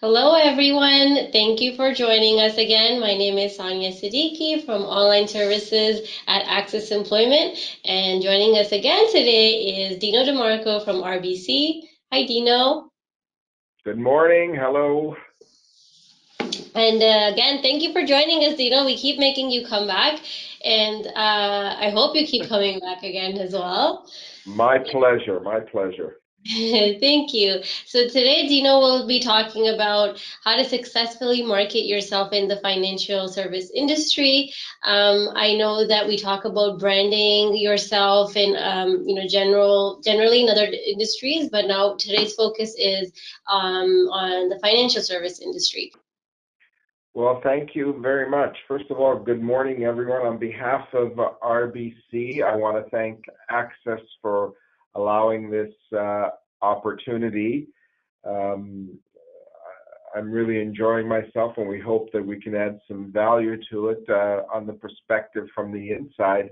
Hello, everyone. Thank you for joining us again. My name is Sonia Siddiqui from Online Services at Access Employment. And joining us again today is Dino DeMarco from RBC. Hi, Dino. Good morning. Hello. And again, thank you for joining us, Dino. We keep making you come back. And I hope you keep coming back again as well. My pleasure. My pleasure. Thank you. So today, Dino will be talking about how to successfully market yourself in the financial service industry. I know that we talk about branding yourself and generally in other industries, but now today's focus is on the financial service industry. Well, thank you very much. First of all, good morning, everyone. On behalf of RBC, I want to thank Access for allowing this opportunity. Um, I'm really enjoying myself, and we hope that we can add some value to it on the perspective from the inside.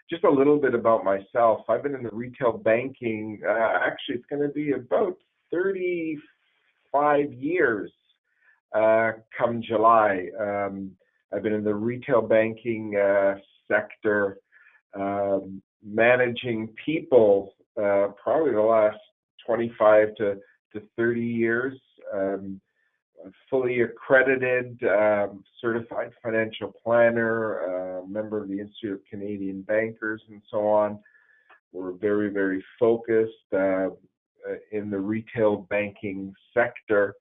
Just a little bit about myself. I've been in the retail banking, actually, it's going to be about 35 years come July. I've been in the retail banking sector, managing people probably the last 25 to 30 years. Um, Fully accredited, certified financial planner, member of the Institute of Canadian Bankers, and so on. We're very, very focused in the retail banking sector.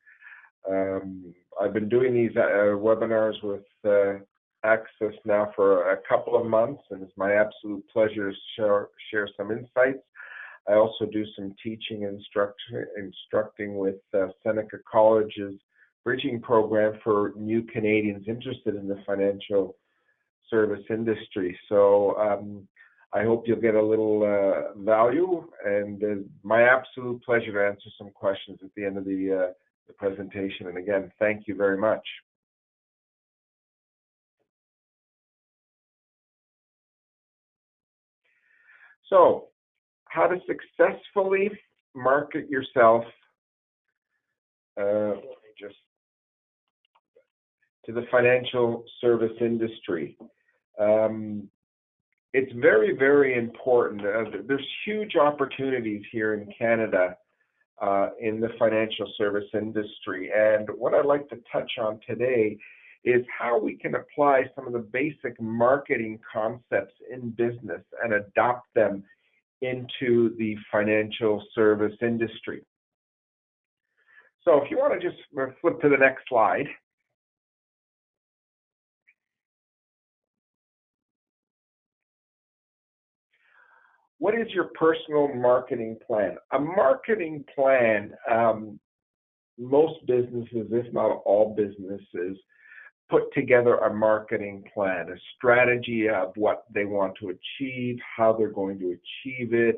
I've been doing these webinars with Access now for a couple of months, and it's my absolute pleasure to share some insights. I also do some teaching and instructing with Seneca College's bridging program for new Canadians interested in the financial service industry. So I hope you'll get a little value, and my absolute pleasure to answer some questions at the end of the presentation. And again, thank you very much. So, how to successfully market yourself just to the financial service industry. Um, it's very, very important. There's huge opportunities here in Canada in the financial service industry. And what I'd like to touch on today is how we can apply some of the basic marketing concepts in business and adopt them into the financial service industry. So if you want to just flip to the next slide. What is your personal marketing plan? A marketing plan, most businesses, if not all businesses, put together a marketing plan, a strategy of what they want to achieve, how they're going to achieve it,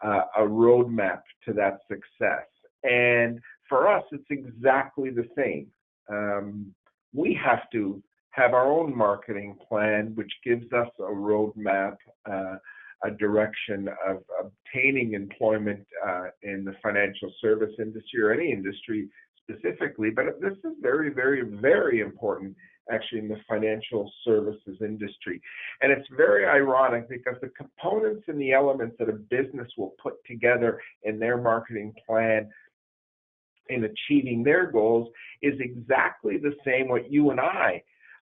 a roadmap to that success. And for us, it's exactly the same. We have to have our own marketing plan, which gives us a roadmap, a direction of obtaining employment in the financial service industry or any industry specifically. But this is very, very, very important actually in the financial services industry. And it's very ironic because the components and the elements that a business will put together in their marketing plan in achieving their goals is exactly the same what you and I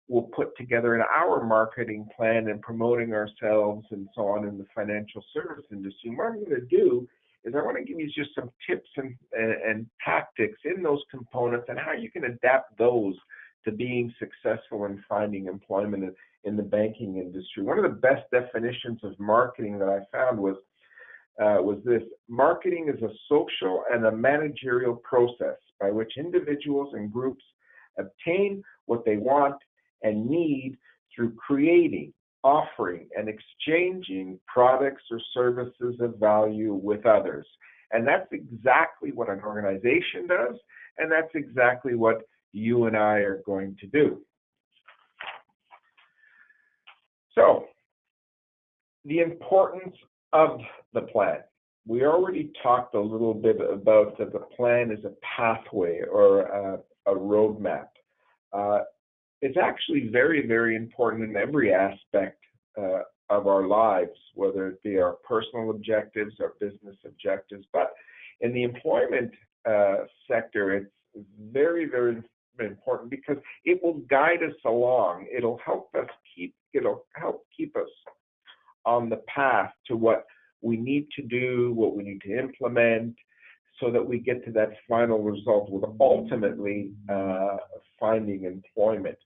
will put together in our marketing plan and promoting ourselves and so on in the financial service industry. And what I'm going to do is I want to give you just some tips and tactics in those components and how you can adapt those to being successful in finding employment in the banking industry. One of the best definitions of marketing that I found was this: marketing is a social and a managerial process by which individuals and groups obtain what they want and need through creating, offering, and exchanging products or services of value with others. And that's exactly what an organization does, and that's exactly what you and I are going to do. So, the importance of the plan. we already talked a little bit about that the plan is a pathway or a roadmap. Uh, it's actually very, very important in every aspect of our lives, whether it be our personal objectives, our business objectives. But in the employment sector, it's very, very important because it will guide us along. It'll help keep us on the path to what we need to do, what we need to implement, so that we get to that final result with ultimately finding employment.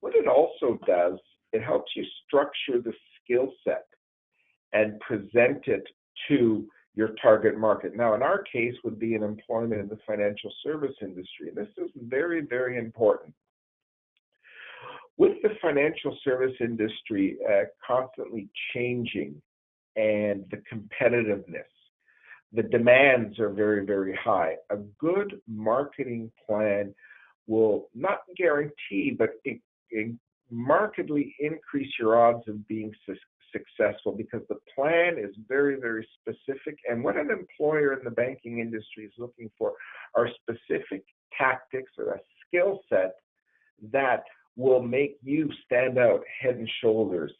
What it also does, it helps you structure the skill set and present it to your target market. Now, in our case, would be an employment in the financial service industry. This is very, very important. With the financial service industry constantly changing and the competitiveness, the demands are very, very high. A good marketing plan will not guarantee, but it markedly increase your odds of being successful because the plan is very, very specific. And what an employer in the banking industry is looking for are specific tactics or a skill set that will make you stand out head and shoulders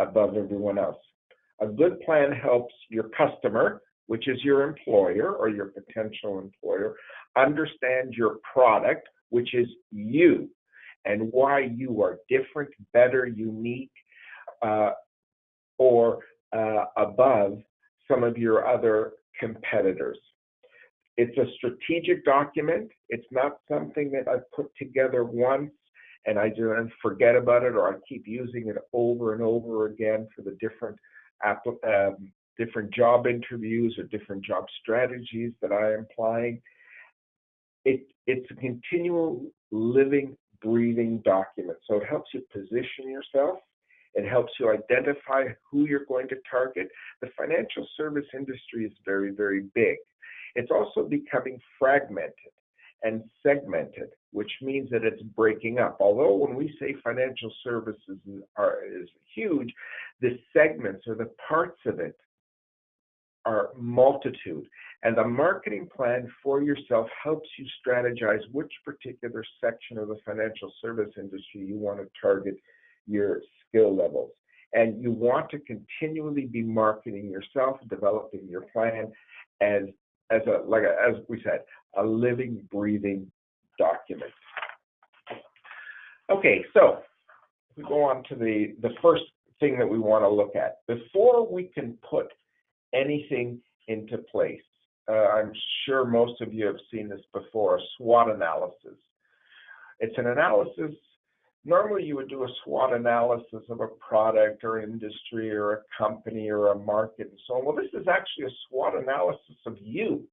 above everyone else. A good plan helps your customer, which is your employer or your potential employer, understand your product, which is you, and why you are different, better, unique, or above some of your other competitors. It's a strategic document. It's not something that I put together once and I just forget about it, or I keep using it over and over again for the different job interviews or different job strategies that I am applying. It's a continual living, breathing document. So it helps you position yourself. It helps you identify who you're going to target. The financial service industry is very, very big. It's also becoming fragmented and segmented, which means that it's breaking up. Although when we say financial services is huge, the segments or the parts of it are multitude. And the marketing plan for yourself helps you strategize which particular section of the financial service industry you want to target your skill levels. And you want to continually be marketing yourself, developing your plan as we said, a living, breathing document. Okay, so we go on to the first thing that we want to look at. Before we can put anything into place, I'm sure most of you have seen this before, a SWOT analysis. It's an analysis. Normally you would do a SWOT analysis of a product or industry or a company or a market and so on. Well, this is actually a SWOT analysis of you.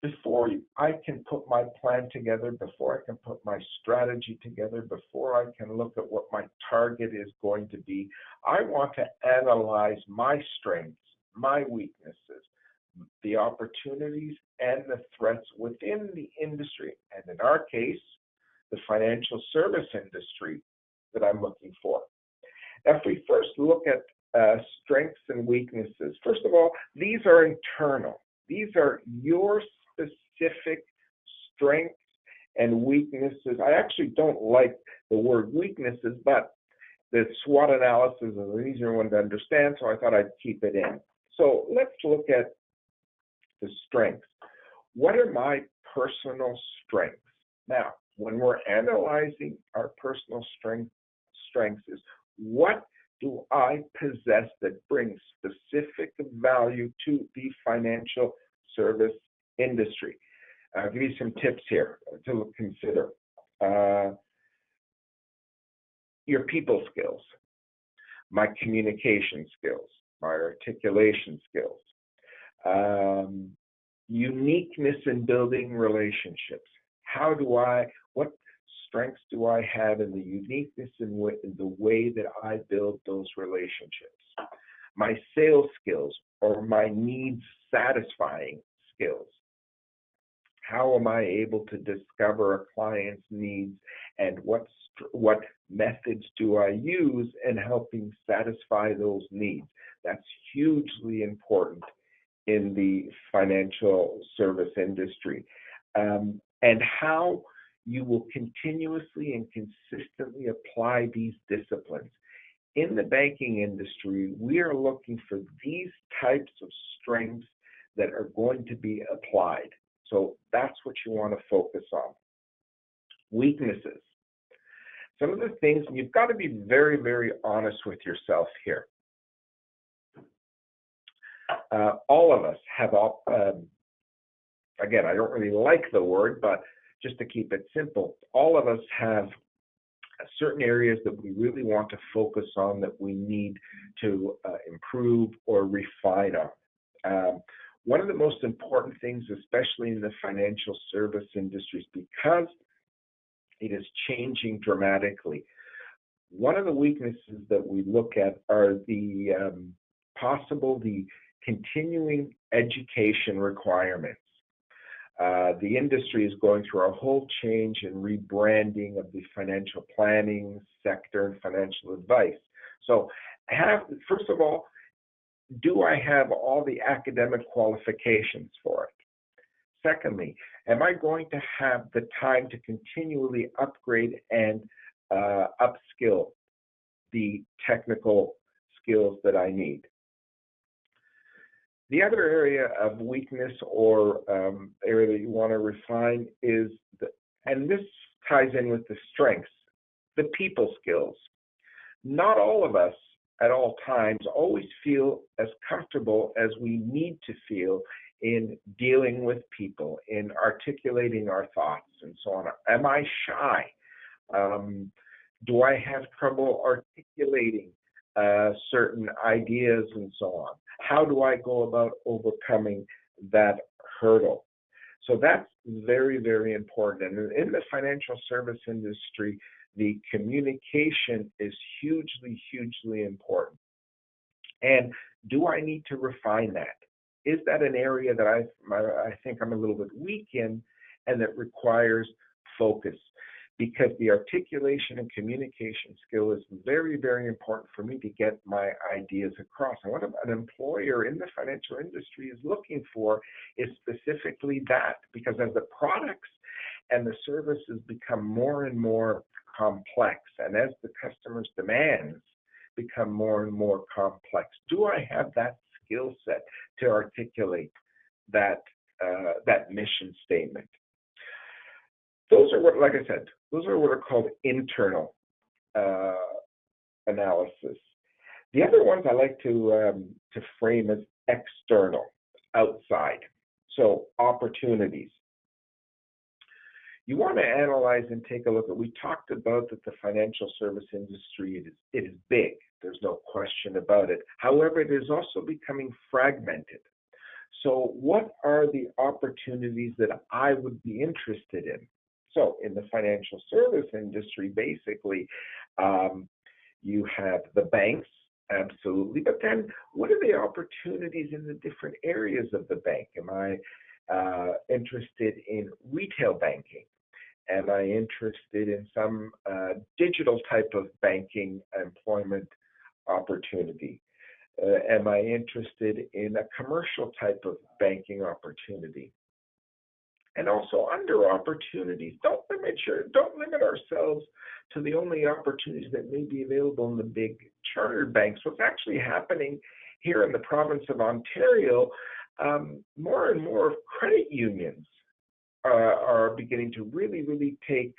Before I can put my plan together, before I can put my strategy together, before I can look at what my target is going to be, I want to analyze my strengths, my weaknesses, the opportunities and the threats within the industry. And in our case, the financial service industry that I'm looking for. Now, if we first look at strengths and weaknesses, first of all, these are internal. These are your specific strengths and weaknesses. I actually don't like the word weaknesses, but the SWOT analysis is an easier one to understand, so I thought I'd keep it in. So let's look at the strengths. What are my personal strengths? Now, when we're analyzing our personal strengths is what do I possess that brings specific value to the financial service industry? I'll give you some tips here to consider. Your people skills, my communication skills, my articulation skills, uniqueness in building relationships. What strengths do I have in the uniqueness in the way that I build those relationships? My sales skills or my needs satisfying skills. How am I able to discover a client's needs and what methods do I use in helping satisfy those needs? That's hugely important in the financial service industry, and how you will continuously and consistently apply these disciplines. In the banking industry, we are looking for these types of strengths that are going to be applied. So that's what you want to focus on. Weaknesses. Some of the things, you've got to be very, very honest with yourself here. All of us have, again, I don't really like the word, but just to keep it simple, all of us have certain areas that we really want to focus on, that we need to improve or refine on. One of the most important things, especially in the financial service industries, because it is changing dramatically, one of the weaknesses that we look at are the continuing education requirements. The industry is going through a whole change and rebranding of the financial planning sector and financial advice. So, first of all, do I have all the academic qualifications for it? Secondly, am I going to have the time to continually upgrade and upskill the technical skills that I need? The other area of weakness or area that you want to refine is, and this ties in with the strengths, the people skills. Not all of us at all times always feel as comfortable as we need to feel in dealing with people, in articulating our thoughts and so on. Am I shy? Do I have trouble articulating certain ideas and so on? How do I go about overcoming that hurdle? So that's very, very important. And in the financial service industry, the communication is hugely, hugely important. And do I need to refine that? Is that an area that I think I'm a little bit weak in, and that requires focus? Because the articulation and communication skill is very, very important for me to get my ideas across. And what an employer in the financial industry is looking for is specifically that, because as the products and the services become more and more complex, and as the customer's demands become more and more complex, do I have that skill set to articulate that mission statement? Those are what, like I said, those are what are called internal analysis. The other ones I like to frame as external, outside. So opportunities. You want to analyze and take a look at. We talked about that the financial service industry it is big. There's no question about it. However, it is also becoming fragmented. So what are the opportunities that I would be interested in? So in the financial service industry, basically, you have the banks, absolutely. But then what are the opportunities in the different areas of the bank? Am I interested in retail banking? Am I interested in some digital type of banking employment opportunity? Am I interested in a commercial type of banking opportunity? And also under opportunities, don't limit ourselves to the only opportunities that may be available in the big chartered banks. What's actually happening here in the province of Ontario, more and more credit unions are beginning to really, really take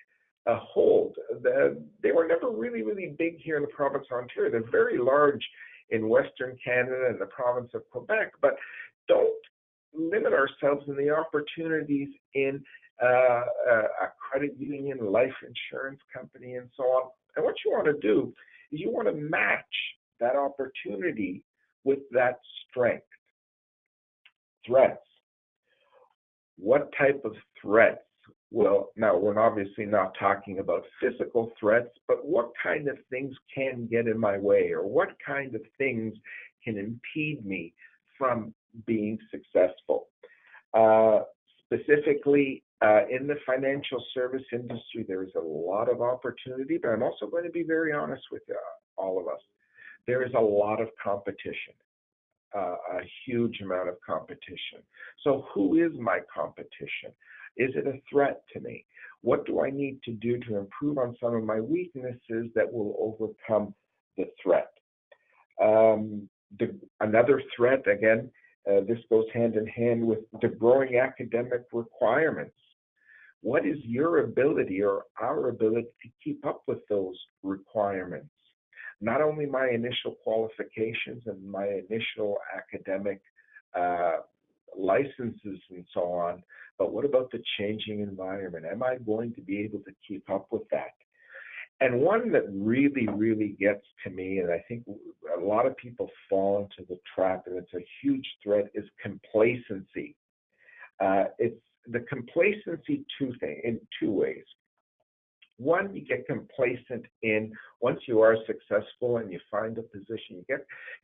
a hold. They were never really, really big here in the province of Ontario. They're very large in Western Canada and the province of Quebec, but don't limit ourselves in the opportunities in a credit union, life insurance company, and so on. And what you want to do is you want to match that opportunity with that strength. Threats. What type of threats? Well, now we're obviously not talking about physical threats, but what kind of things can get in my way, or what kind of things can impede me from being successful? Specifically, in the financial service industry, there is a lot of opportunity, but I'm also going to be very honest with all of us. There is a lot of competition. a huge amount of competition. So who is my competition? Is it a threat to me? What do I need to do to improve on some of my weaknesses that will overcome the threat? Another threat, again, this goes hand in hand with the growing academic requirements. What is your ability or our ability to keep up with those requirements? Not only my initial qualifications and my initial academic licenses and so on, but what about the changing environment? Am I going to be able to keep up with that? And one that really, really gets to me, and I think a lot of people fall into the trap, and it's a huge threat, is complacency. It's the complacency in two ways. One, you get complacent in once you are successful and you find a position,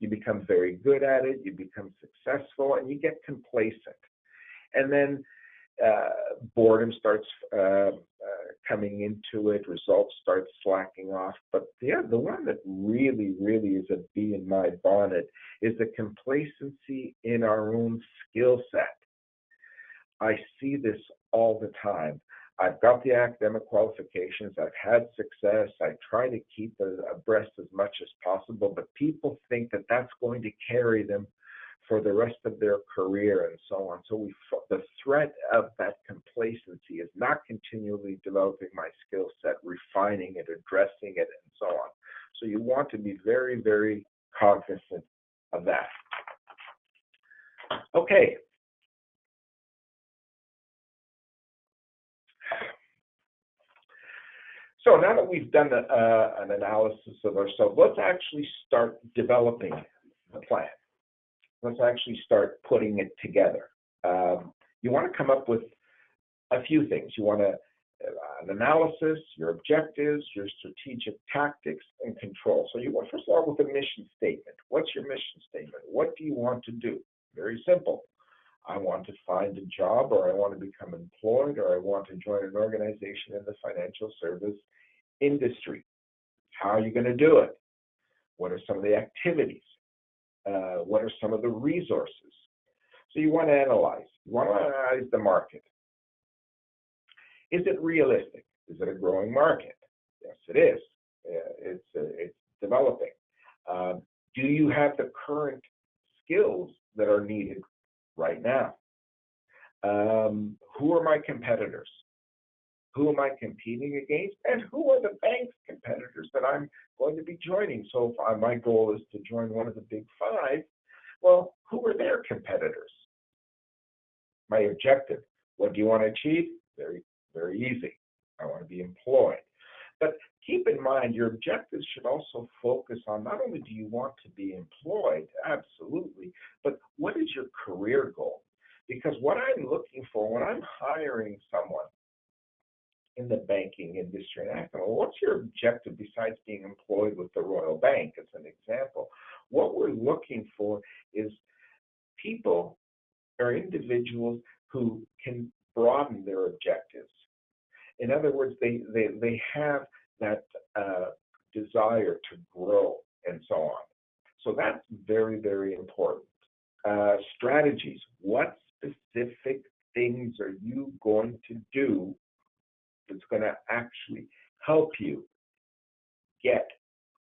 you become very good at it, you become successful, and you get complacent. And then boredom starts coming into it, results start slacking off. But the one that really, really is a bee in my bonnet is the complacency in our own skill set. I see this all the time. I've got the academic qualifications, I've had success, I try to keep abreast as much as possible, but people think that that's going to carry them for the rest of their career and so on. So the threat of that complacency is not continually developing my skill set, refining it, addressing it, and so on. So you want to be very, very cognizant of that. Okay. So now that we've done an analysis of ourselves, let's actually start developing the plan. Let's actually start putting it together. You want to come up with a few things. You want an analysis, your objectives, your strategic tactics, and control. So you want, first of all, with a mission statement. What's your mission statement? What do you want to do? Very simple. I want to find a job, or I want to become employed, or I want to join an organization in the financial service industry. How are you going to do it? What are some of the activities? What are some of the resources? So you want to analyze. You want to analyze the market. Is it realistic? Is it a growing market? Yes, it is. It's developing. Do you have the current skills that are needed right now? Who are my competitors? Who am I competing against? And who are the bank's competitors that I'm going to be joining? So if my goal is to join one of the big five, well, who are their competitors? My objective. What do you want to achieve? Very, very easy. I want to be employed. But keep in mind, your objectives should also focus on not only do you want to be employed, absolutely, but what is your career goal? Because what I'm looking for when I'm hiring someone in the banking industry, and I ask them, well, what's your objective besides being employed with the Royal Bank, as an example? What we're looking for is people or individuals who can broaden their objectives. In other words, they have that desire to grow and so on. So that's very, very important. Strategies. What specific things are you going to do that's going to actually help you get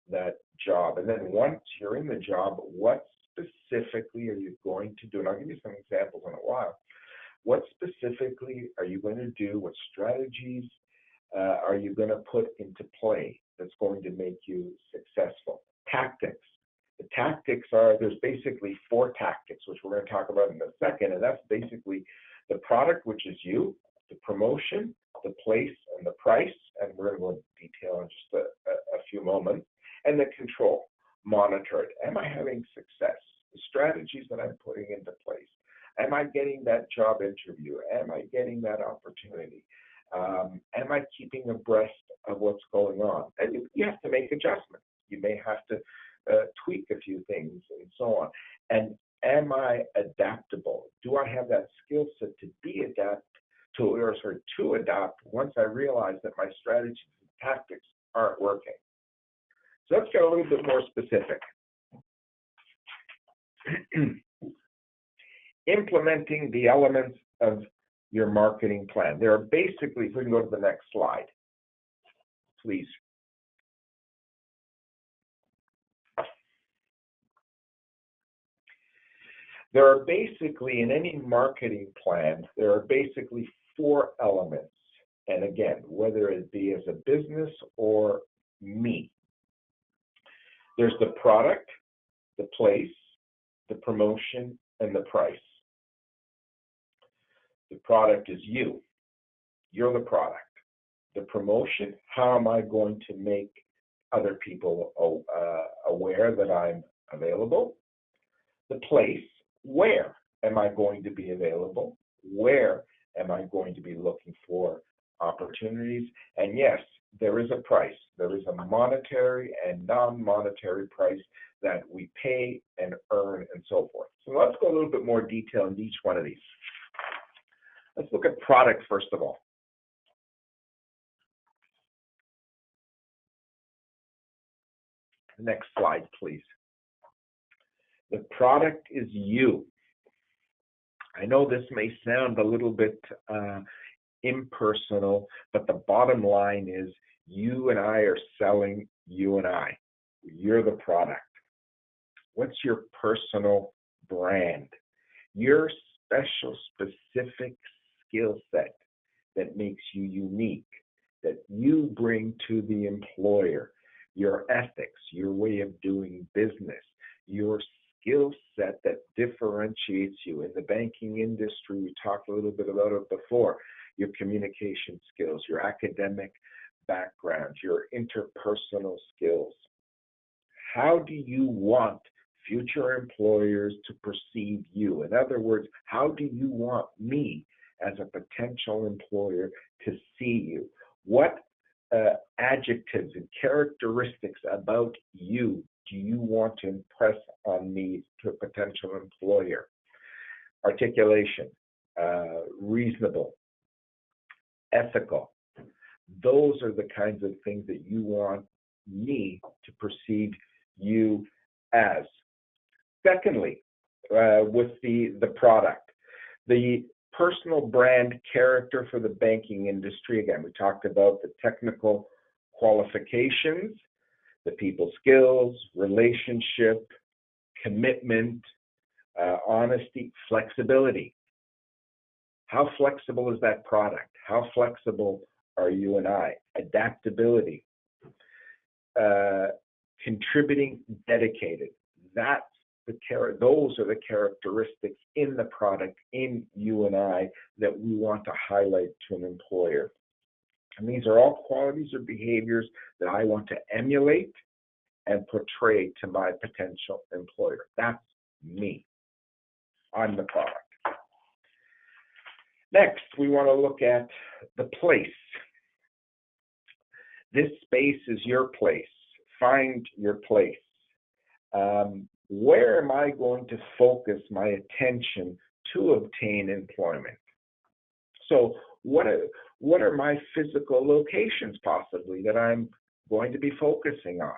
that job? And then once you're in the job, what specifically are you going to do? And I'll give you some examples in a while. What specifically are you going to do? What strategies are you going to put into play that's going to make you successful? Tactics. The tactics there's basically 4 tactics, which we're going to talk about in a second, and that's basically the product, which is you, the promotion, the place, and the price, and we're going to go into detail in just a few moments, and the control. Monitor it. Am I having success? The strategies that I'm putting into place. Am I getting that job interview? Am I getting that opportunity? Am I keeping abreast of what's going on? And you have to make adjustments. You may have to tweak a few things and so on. And am I adaptable? Do I have that skill set to adapt once I realize that my strategies and tactics aren't working? So let's get a little bit more specific. Implementing the elements of your marketing plan. There are basically, if we can go to the next slide, please. There are basically, in any marketing plan, there are basically 4 elements. And again, whether it be as a business or me, there's the product, the place, the promotion, and the price. The product is you. You're the product. The promotion, how am I going to make other people aware that I'm available? The place, where am I going to be available? Where am I going to be looking for opportunities? And yes, there is a price. There is a monetary and non-monetary price that we pay and earn and so forth. So let's go a little bit more detail in each one of these. Let's look at product first of all. Next slide, please. The product is you. I know this may sound a little bit impersonal, but the bottom line is you and I are selling you and I. You're the product. What's your personal brand? Your special, specific skill set that makes you unique, that you bring to the employer. Your ethics, your way of doing business, your skill set that differentiates you. In the banking industry, we talked a little bit about it before, your communication skills, your academic background, your interpersonal skills. How do you want future employers to perceive you? In other words, how do you want me as a potential employer to see you? What adjectives and characteristics about you do you want to impress on me to a potential employer? Articulation, reasonable, ethical. Those are the kinds of things that you want me to perceive you as. Secondly, with the product, the personal brand character for the banking industry. Again, we talked about the technical qualifications, the people skills, relationship, commitment, honesty, flexibility. How flexible is that product? How flexible are you and I? Adaptability, contributing, dedicated. Those are the characteristics in the product, in you and I, that we want to highlight to an employer. And these are all qualities or behaviors that I want to emulate and portray to my potential employer. That's me. I'm the product. Next, we want to look at the place. This space is your place. Find your place. Where am I going to focus my attention to obtain employment? So what are my physical locations possibly that I'm going to be focusing on?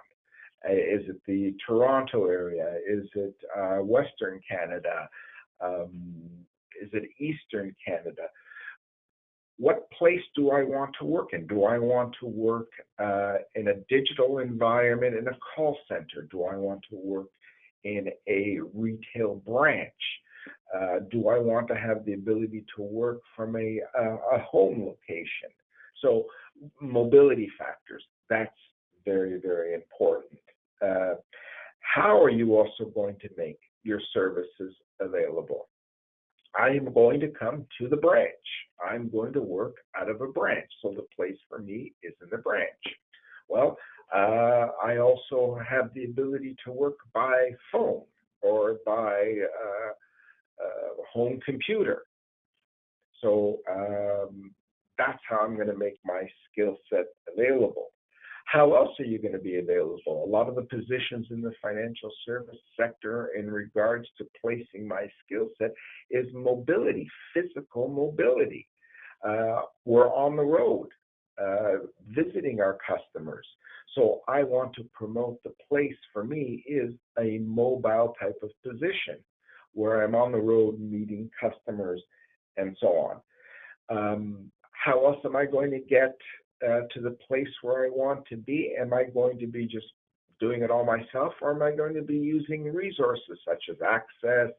Is it the Toronto area? Is it Western Canada? Is it Eastern Canada? What place do I want to work in? Do I want to work in a digital environment in a call center? Do I want to work in a retail branch? Do I want to have the ability to work from a home location? So mobility factors, that's very, very important. How are you also going to make your services available? I am going to come to the branch. I'm going to work out of a branch. So the place for me is in the branch. Well, I also have the ability to work by phone or by home computer. So that's how I'm going to make my skill set available. How else are you going to be available? A lot of the positions in the financial service sector in regards to placing my skill set is mobility, physical mobility. We're on the road. visiting our customers. So I want to promote the place. For me is a mobile type of position where I'm on the road meeting customers and so on. How else am I going to get to the place where I want to be? Am I going to be just doing it all myself, or am I going to be using resources such as Access,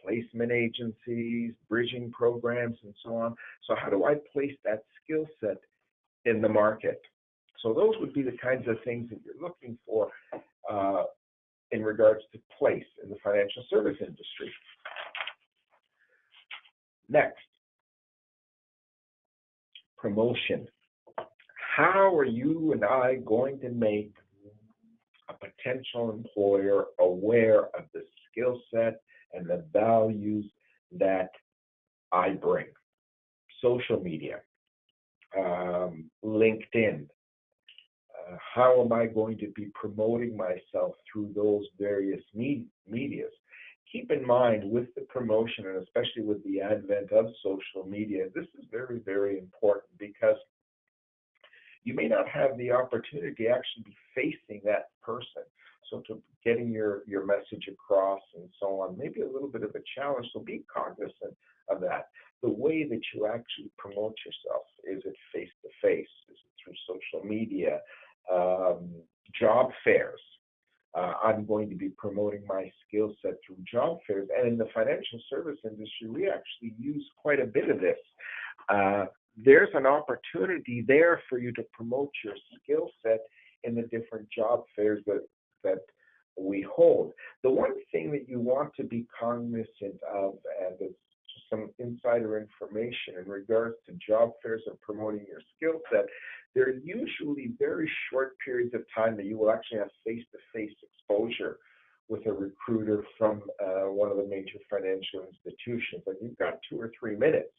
placement agencies, bridging programs, and so on? So how do I place that skill set in the market? So those would be the kinds of things that you're looking for in regards to place in the financial service industry. Next, promotion. How are you and I going to make a potential employer aware of the skill set and the values that I bring? Social media, LinkedIn. How am I going to be promoting myself through those various medias? Keep in mind, with the promotion, and especially with the advent of social media, this is very, very important, because you may not have the opportunity to actually be facing that person. So to getting your message across and so on, maybe a little bit of a challenge. So be cognizant of that. The way that you actually promote yourself, is it face-to-face? Is it through social media? Job fairs. I'm going to be promoting my skill set through job fairs. And in the financial service industry, we actually use quite a bit of this. There's an opportunity there for you to promote your skill set in the different job fairs that we hold. The one thing that you want to be cognizant of, and it's some insider information in regards to job fairs and promoting your skill set, they're usually very short periods of time that you will actually have face-to-face exposure with a recruiter from one of the major financial institutions. Like, you've got 2 or 3 minutes.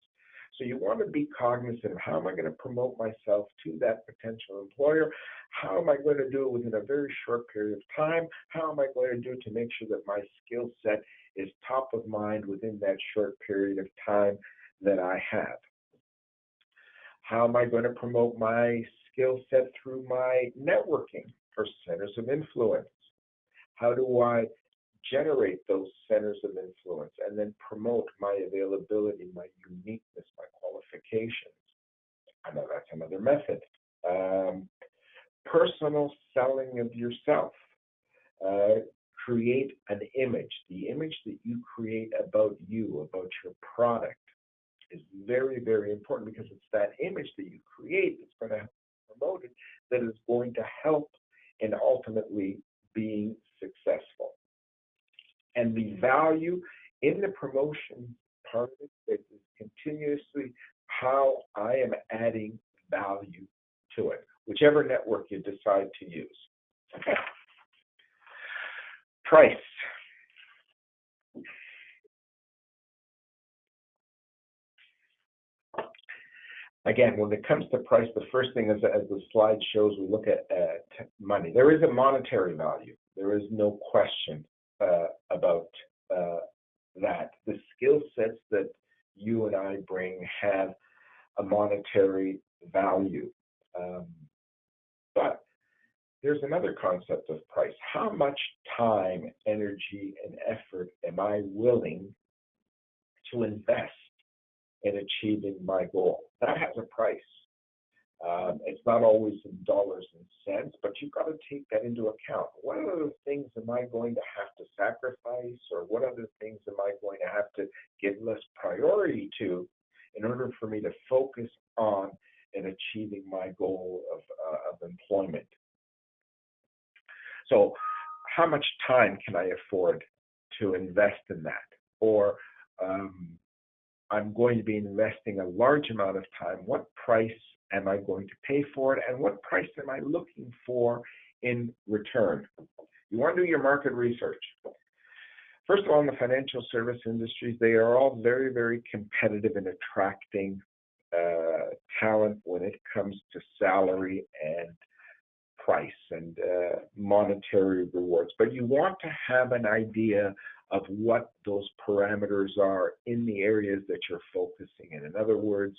So you want to be cognizant of, how am I going to promote myself to that potential employer? How am I going to do it within a very short period of time? How am I going to do it to make sure that my skill set is top of mind within that short period of time that I have? How am I going to promote my skill set through my networking or centers of influence? How do I generate those centers of influence and then promote my availability, my uniqueness, my qualifications? I know that's another method. Personal selling of yourself. Create an image. The image that you create about you, about your product, is very, very important, because it's that image that you create that's going to promote it, that is going to help in ultimately being successful. And the value in the promotion part of it is continuously how I am adding value to it, whichever network you decide to use. Okay. Price. Again, when it comes to price, the first thing is, as the slide shows, we look at money. There is a monetary value. There is no question about that. The skill sets that you and I bring have a monetary value. But there's another concept of price. How much time, energy, and effort am I willing to invest in achieving my goal? That has a price. It's not always in dollars and cents, but you've got to take that into account. What other things am I going to have to sacrifice, or what other things am I going to have to give less priority to in order for me to focus on and achieving my goal of employment? So how much time can I afford to invest in that? Or I'm going to be investing a large amount of time. What price am I going to pay for it? And what price am I looking for in return? You want to do your market research. First of all, in the financial service industries, they are all very, very competitive in attracting talent when it comes to salary and price and monetary rewards. But you want to have an idea of what those parameters are in the areas that you're focusing in. In other words,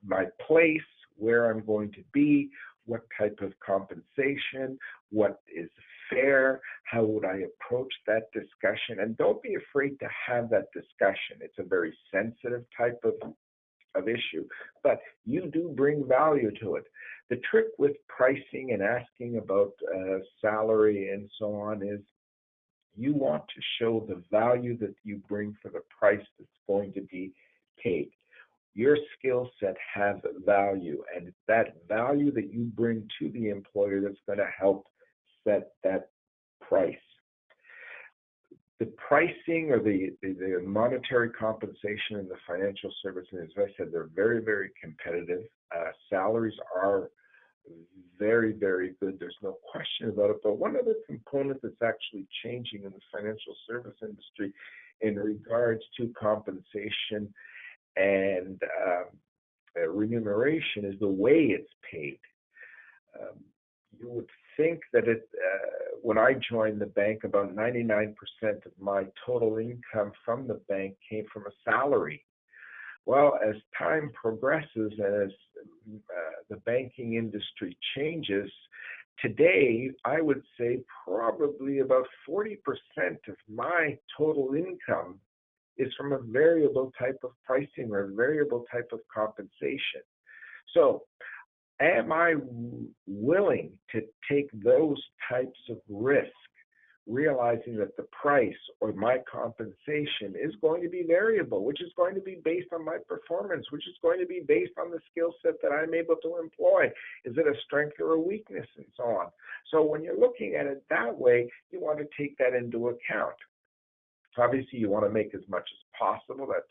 my place where I'm going to be, what type of compensation, what is fair, how would I approach that discussion? And don't be afraid to have that discussion. It's a very sensitive type of issue, but you do bring value to it. The trick with pricing and asking about salary and so on is you want to show the value that you bring for the price that's going to be paid. Your skill set has value, and it's that value that you bring to the employer that's going to help set that price. The pricing or the monetary compensation in the financial services, as I said, they're very, very competitive. Salaries are very, very good. There's no question about it. But one other component that's actually changing in the financial service industry in regards to compensation and remuneration is the way it's paid. You would think that when I joined the bank, about 99% of my total income from the bank came from a salary. Well, as time progresses and as the banking industry changes, today I would say probably about 40% of my total income is from a variable type of pricing or a variable type of compensation. So am I willing to take those types of risk, realizing that the price or my compensation is going to be variable, which is going to be based on my performance, which is going to be based on the skill set that I'm able to employ? Is it a strength or a weakness, and so on? So when you're looking at it that way, you want to take that into account. Obviously, you want to make as much as possible. That's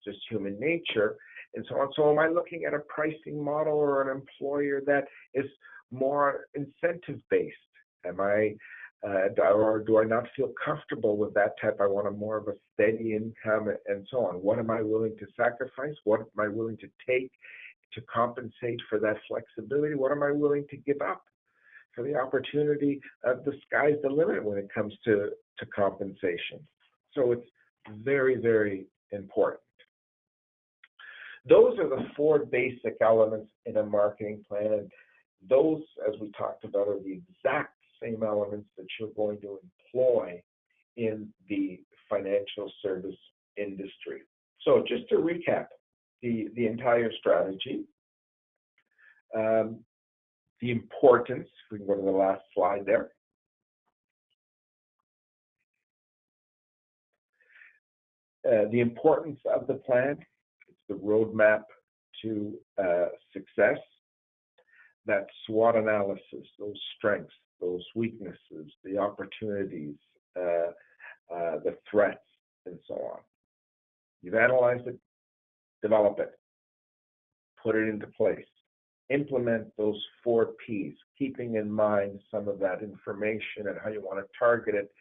just human nature, and so on. So am I looking at a pricing model or an employer that is more incentive-based? Am I, or do I not feel comfortable with that type? I want a more of a steady income and so on. What am I willing to sacrifice? What am I willing to take to compensate for that flexibility? What am I willing to give up for the opportunity of the sky's the limit when it comes to compensation? So it's very, very important. Those are the four basic elements in a marketing plan. And those, as we talked about, are the exact same elements that you're going to employ in the financial service industry. So just to recap the entire strategy, the importance, we can go to the last slide there. The importance of the plan, it's the roadmap to success, that SWOT analysis, those strengths, those weaknesses, the opportunities, the threats, and so on. You've analyzed it, develop it, put it into place, implement those 4 Ps, keeping in mind some of that information and how you want to target it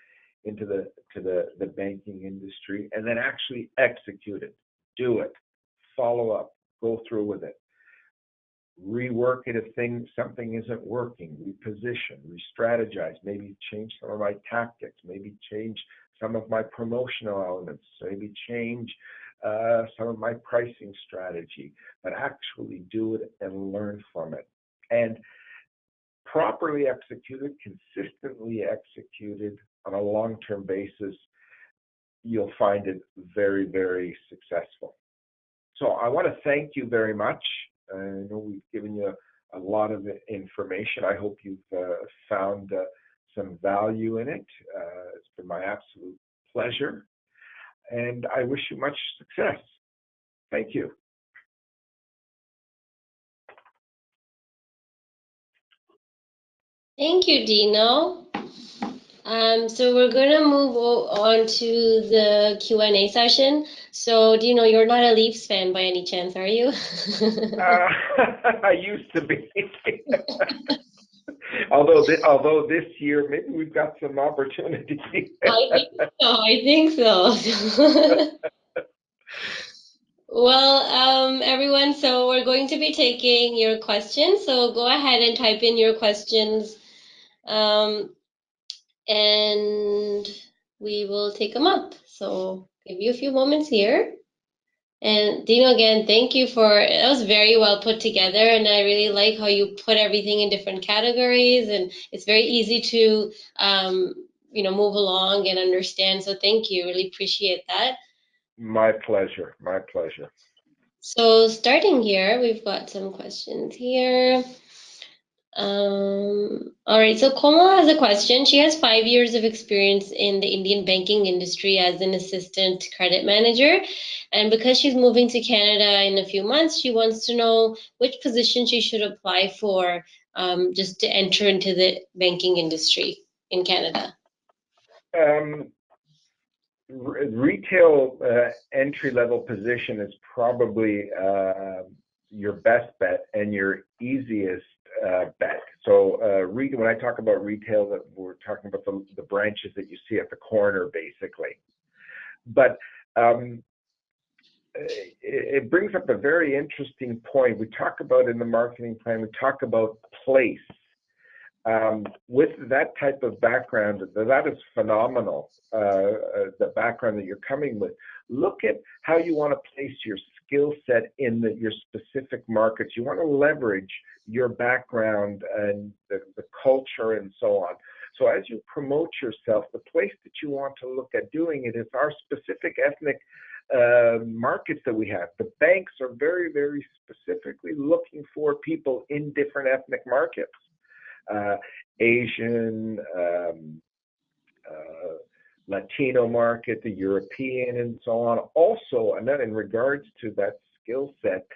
into the banking industry, and then actually execute it, do it, follow up, go through with it, rework it if something isn't working, reposition, re-strategize, maybe change some of my tactics, maybe change some of my promotional elements, maybe change some of my pricing strategy, but actually do it and learn from it. And properly executed, consistently executed on a long-term basis, you'll find it very, very successful. So I want to thank you very much. I know we've given you a lot of information. I hope you've found some value in it. It's been my absolute pleasure, and I wish you much success. Thank you. Thank you, Dino. So we're going to move on to the Q&A session. So, Dino, you're not a Leafs fan by any chance, are you? I used to be. although this year, maybe we've got some opportunity. I think so. Well, everyone, so we're going to be taking your questions. So go ahead and type in your questions. And we will take them up. So give you a few moments here. And Dino, again, thank you for that was very well put together, and I really like how you put everything in different categories, and it's very easy to move along and understand. So thank you, really appreciate that. My pleasure. My pleasure. So starting here, we've got some questions here. All right, so Komal has a question. She has 5 years of experience in the Indian banking industry as an assistant credit manager. And because she's moving to Canada in a few months, she wants to know which position she should apply for just to enter into the banking industry in Canada. Um, Retail entry level position is probably your best bet and your easiest bet. So when I talk about retail, that we're talking about the branches that you see at the corner, basically. But it brings up a very interesting point. We talk about in the marketing plan, we talk about place. With that type of background, that is phenomenal. The background that you're coming with. Look at how you want to place your skill set in your specific markets. You want to leverage your background and the culture and so on. So as you promote yourself, the place that you want to look at doing it is our specific ethnic markets that we have. The banks are very, very specifically looking for people in different ethnic markets. Asian, Latino market, the European, and so on. Also, and then in regards to that skill set,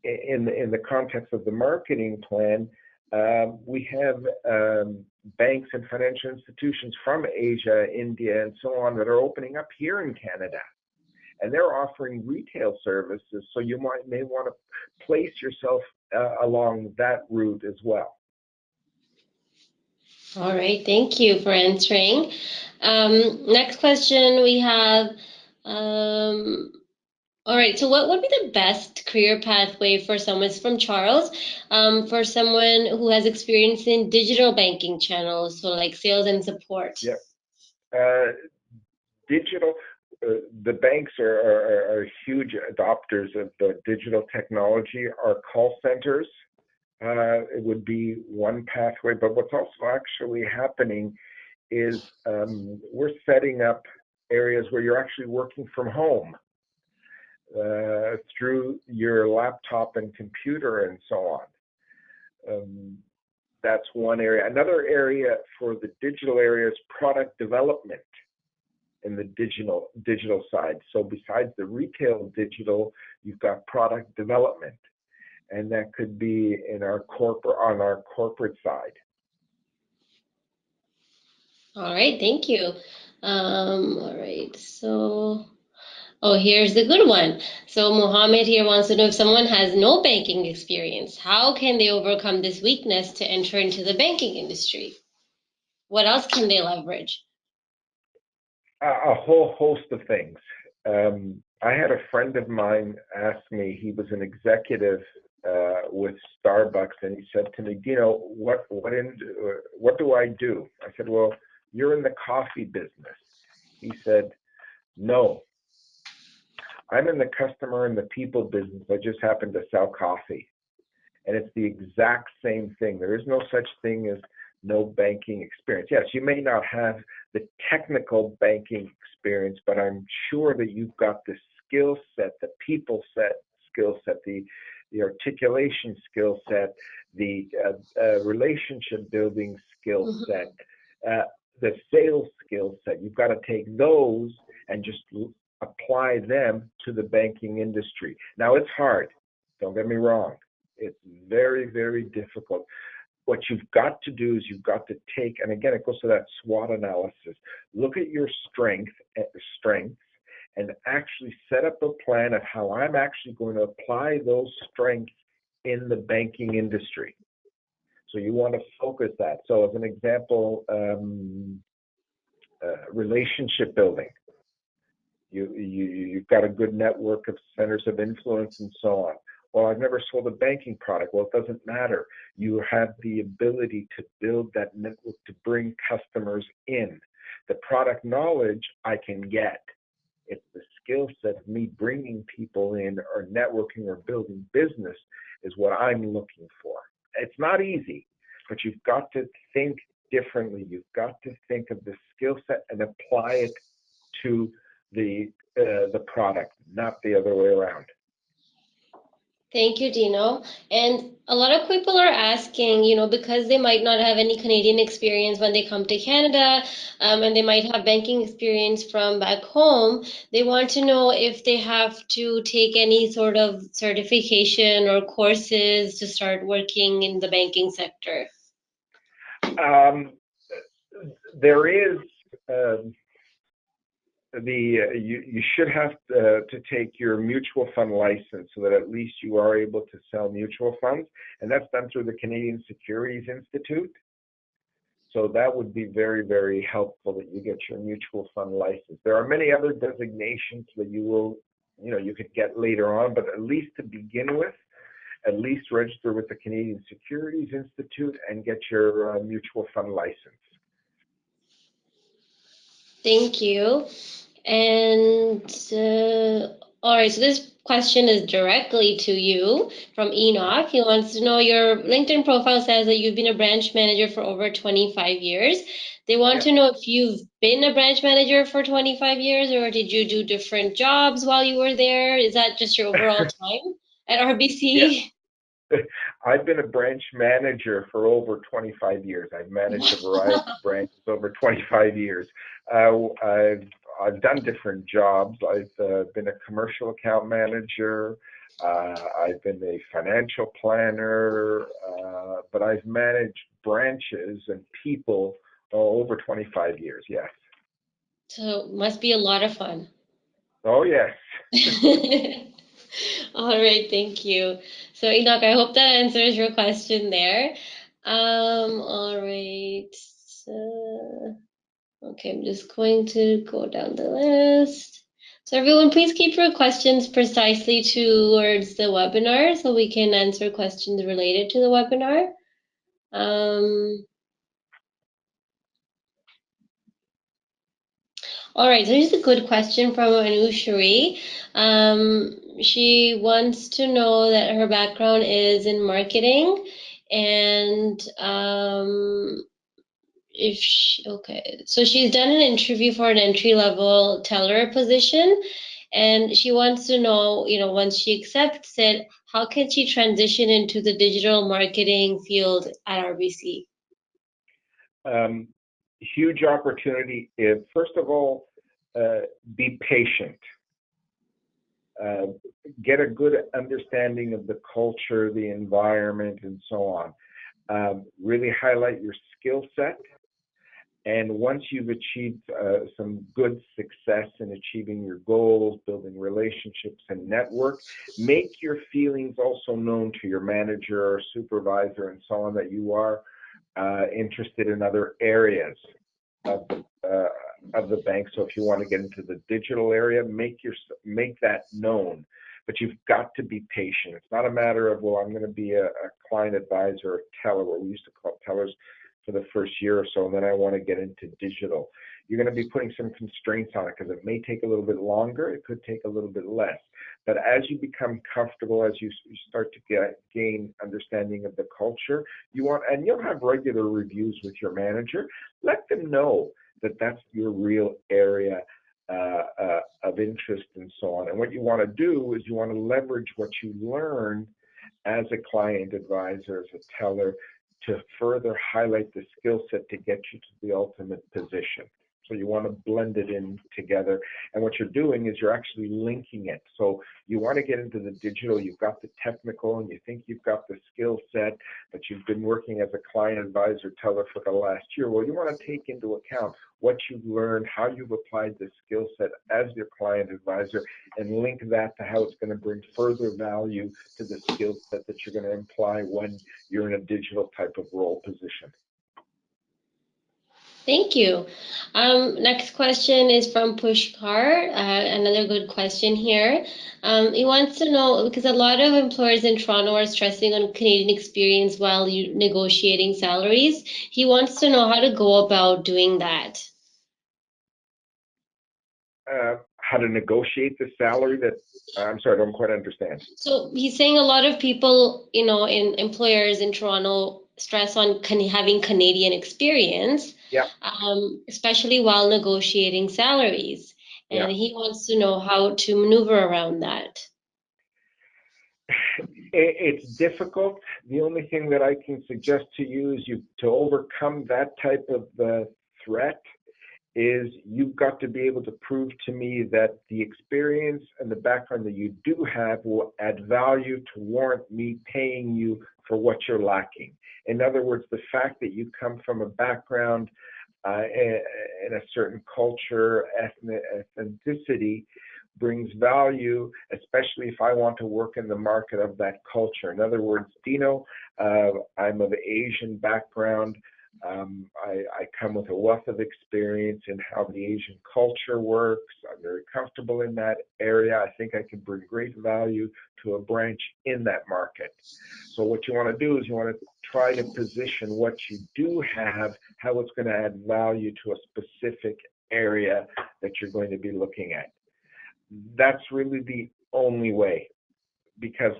in the context of the marketing plan, we have banks and financial institutions from Asia, India, and so on that are opening up here in Canada. And they're offering retail services, so you may want to place yourself along that route as well. All right, thank you for answering. Next question we have. All right, so what would be the best career pathway for someone? It's from Charles, for someone who has experience in digital banking channels, so like sales and support. Yeah. Digital, the banks are huge adopters of the digital technology. Our call centers, it would be one pathway, but what's also actually happening is we're setting up areas where you're actually working from home through your laptop and computer and so on. That's one area. Another area for the digital area is product development in the digital side. So besides the retail digital, you've got product development, and that could be on our corporate side. All right, thank you. All right, so here's the good one. So Mohammed here wants to know if someone has no banking experience, how can they overcome this weakness to enter into the banking industry? What else can they leverage? A whole host of things. I had a friend of mine ask me, he was an executive with Starbucks, and he said to me, Dino, what do I do? I said, well, you're in the coffee business. He said, no, I'm in the customer and the people business. I just happen to sell coffee. And it's the exact same thing. There is no such thing as no banking experience. Yes, you may not have the technical banking experience, but I'm sure that you've got the skill set, the people set skill set, the articulation skill set, the relationship building skill set, the sales skill set. You've got to take those and just apply them to the banking industry. Now, it's hard. Don't get me wrong. It's very, very difficult. What you've got to do is you've got to take, and again, it goes to that SWOT analysis. Look at your strengths, and actually set up a plan of how I'm actually going to apply those strengths in the banking industry. So you want to focus that. So as an example, relationship building. You've got a good network of centers of influence and so on. Well, I've never sold a banking product. Well, it doesn't matter. You have the ability to build that network to bring customers in. The product knowledge I can get. It's the skill set of me bringing people in or networking or building business is what I'm looking for. It's not easy, but you've got to think differently. You've got to think of the skill set and apply it to the product, not the other way around. Thank you, Dino. And a lot of people are asking, because they might not have any Canadian experience when they come to Canada, and they might have banking experience from back home, they want to know if they have to take any sort of certification or courses to start working in the banking sector. Um, there is you should have to take your mutual fund license so that at least you are able to sell mutual funds, and that's done through the Canadian Securities Institute. So that would be very, very helpful that you get your mutual fund license. There are many other designations that you could get later on, but at least to begin with, at least register with the Canadian Securities Institute and get your mutual fund license. Thank you. And all right, so this question is directly to you from Enoch. He wants to know, your LinkedIn profile says that you've been a branch manager for over 25 years. They want to know if you've been a branch manager for 25 years, or did you do different jobs while you were there? Is that just your overall time at RBC? Yeah. I've been a branch manager for over 25 years. I've managed a variety of branches over 25 years. I've done different jobs. I've been a commercial account manager. I've been a financial planner, but I've managed branches and people over 25 years. Yes. So must be a lot of fun. Oh yes. All right, thank you. So Enoch, I hope that answers your question there. All right. Okay, I'm just going to go down the list. So everyone, please keep your questions precisely towards the webinar so we can answer questions related to the webinar. All right, so here's a good question from Anushri. She wants to know that her background is in marketing, and so she's done an interview for an entry-level teller position, and she wants to know, once she accepts it, how can she transition into the digital marketing field at RBC? Huge opportunity. First of all, be patient. Get a good understanding of the culture, the environment, and so on. Really highlight your skill set. And once you've achieved some good success in achieving your goals, building relationships and network, make your feelings also known to your manager or supervisor and so on, that you are interested in other areas of the bank. So if you want to get into the digital area, make that known. But you've got to be patient. It's not a matter of, well, I'm going to be a client advisor or teller, what we used to call tellers, for the first year or so, and then I want to get into digital. You're going to be putting some constraints on it because it may take a little bit longer. It could take a little bit less. But as you become comfortable, as you start to gain understanding of the culture, you'll have regular reviews with your manager. Let them know that that's your real area of interest and so on. And what you want to do is you want to leverage what you learn as a client advisor, as a teller, to further highlight the skill set to get you to the ultimate position. So you want to blend it in together. And what you're doing is you're actually linking it. So you want to get into the digital, you've got the technical, and you think you've got the skill set, but you've been working as a client advisor teller for the last year. Well, you want to take into account what you've learned, how you've applied the skill set as your client advisor, and link that to how it's going to bring further value to the skill set that you're going to imply when you're in a digital type of role position. Thank you. Next question is from Pushkar. Another good question here. He wants to know, because a lot of employers in Toronto are stressing on Canadian experience while negotiating salaries. He wants to know how to go about doing that. how to negotiate the salary that, I'm sorry, I don't quite understand. So he's saying a lot of people, in employers in Toronto stress on having Canadian experience, Yeah, especially while negotiating salaries. yeah. And he wants to know how to maneuver around that. It's difficult. The only thing that I can suggest to you is to overcome that type of threat is you've got to be able to prove to me that the experience and the background that you do have will add value to warrant me paying you for what you're lacking. In other words, the fact that you come from a background in a certain culture, ethnicity, brings value, especially if I want to work in the market of that culture. In other words, Dino, I'm of Asian background. I come with a wealth of experience in how the Asian culture works. I'm very comfortable in that area. I think I can bring great value to a branch in that market. So what you want to do is you want to try to position what you do have, how it's going to add value to a specific area that you're going to be looking at. That's really the only way, because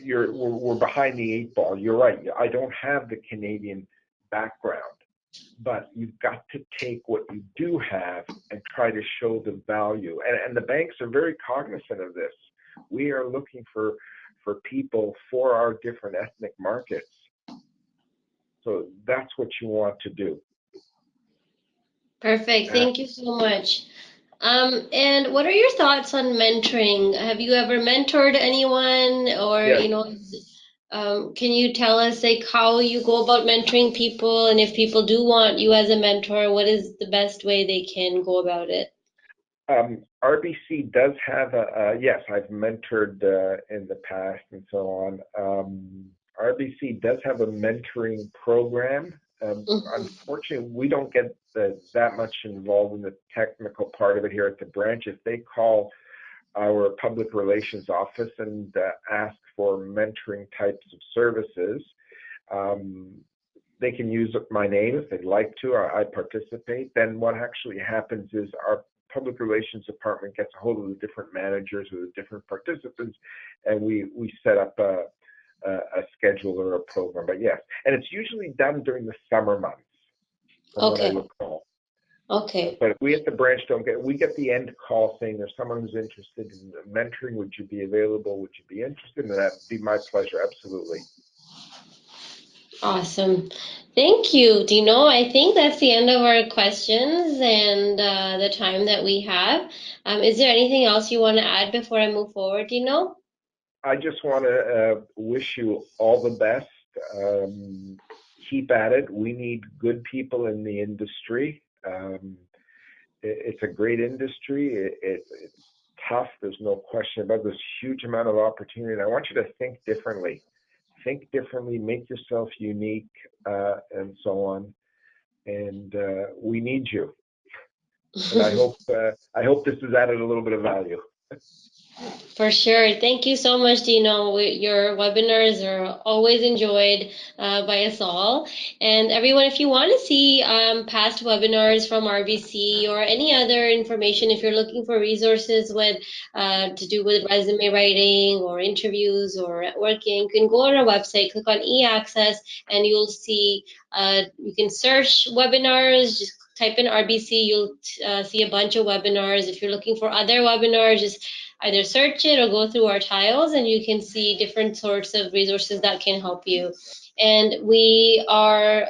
we're behind the eight ball. You're right. I don't have the Canadian background, but you've got to take what you do have and try to show the value. And the banks are very cognizant of this. We are looking for people for our different ethnic markets. So that's what you want to do. Perfect. Thank you so much. And what are your thoughts on mentoring? Have you ever mentored anyone, or Yes. can you tell us like how you go about mentoring people, and if people do want you as a mentor, what is the best way they can go about it? RBC does have yes, I've mentored in the past and so on. RBC does have a mentoring program. Mhm. Unfortunately, we don't get that much involved in the technical part of it here at the branch. If they call our public relations office and ask for mentoring types of services, um, they can use my name if they'd like to. I participate. Then what actually happens is our public relations department gets a hold of the different managers or the different participants, and we set up a schedule or a program. But yes, and it's usually done during the summer months, from what I Okay. recall. Okay. But if we at the branch don't get, we get the end call saying there's someone who's interested in mentoring. Would you be available? Would you be interested? And that'd be my pleasure. Absolutely. Awesome. Thank you, Dino. I think that's the end of our questions and the time that we have. Is there anything else you want to add before I move forward, Dino? I just want to wish you all the best. Keep at it. We need good people in the industry. It's a great industry. It's tough. There's no question about it. There's a huge amount of opportunity. And I want you to think differently. Think differently. Make yourself unique, and so on. And we need you. And I hope this has added a little bit of value. For sure. Thank you so much, Dino. Your webinars are always enjoyed by us all. And everyone, if you want to see past webinars from RBC or any other information, if you're looking for resources to do with resume writing or interviews or networking, you can go on our website, click on e-access, and you'll see, you can search webinars, just type in RBC, you'll see a bunch of webinars. If you're looking for other webinars, just either search it or go through our tiles, and you can see different sorts of resources that can help you. And we are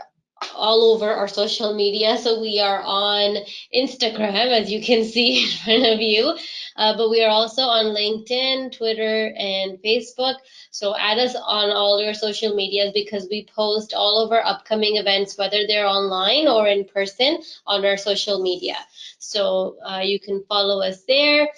all over our social media. So we are on Instagram, as you can see in front of you, but we are also on LinkedIn, Twitter, and Facebook. So add us on all your social medias, because we post all of our upcoming events, whether they're online or in person, on our social media. So you can follow us there.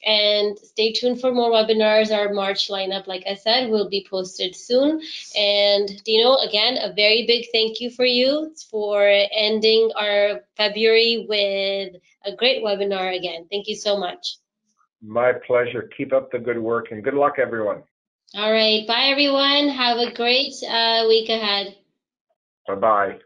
And stay tuned for more webinars. Our March lineup, like I said, will be posted soon. And Dino, again, a very big thank you for you for ending our February with a great webinar again. Thank you so much. My pleasure. Keep up the good work and good luck, everyone. All right. Bye, everyone. Have a great week ahead. Bye bye.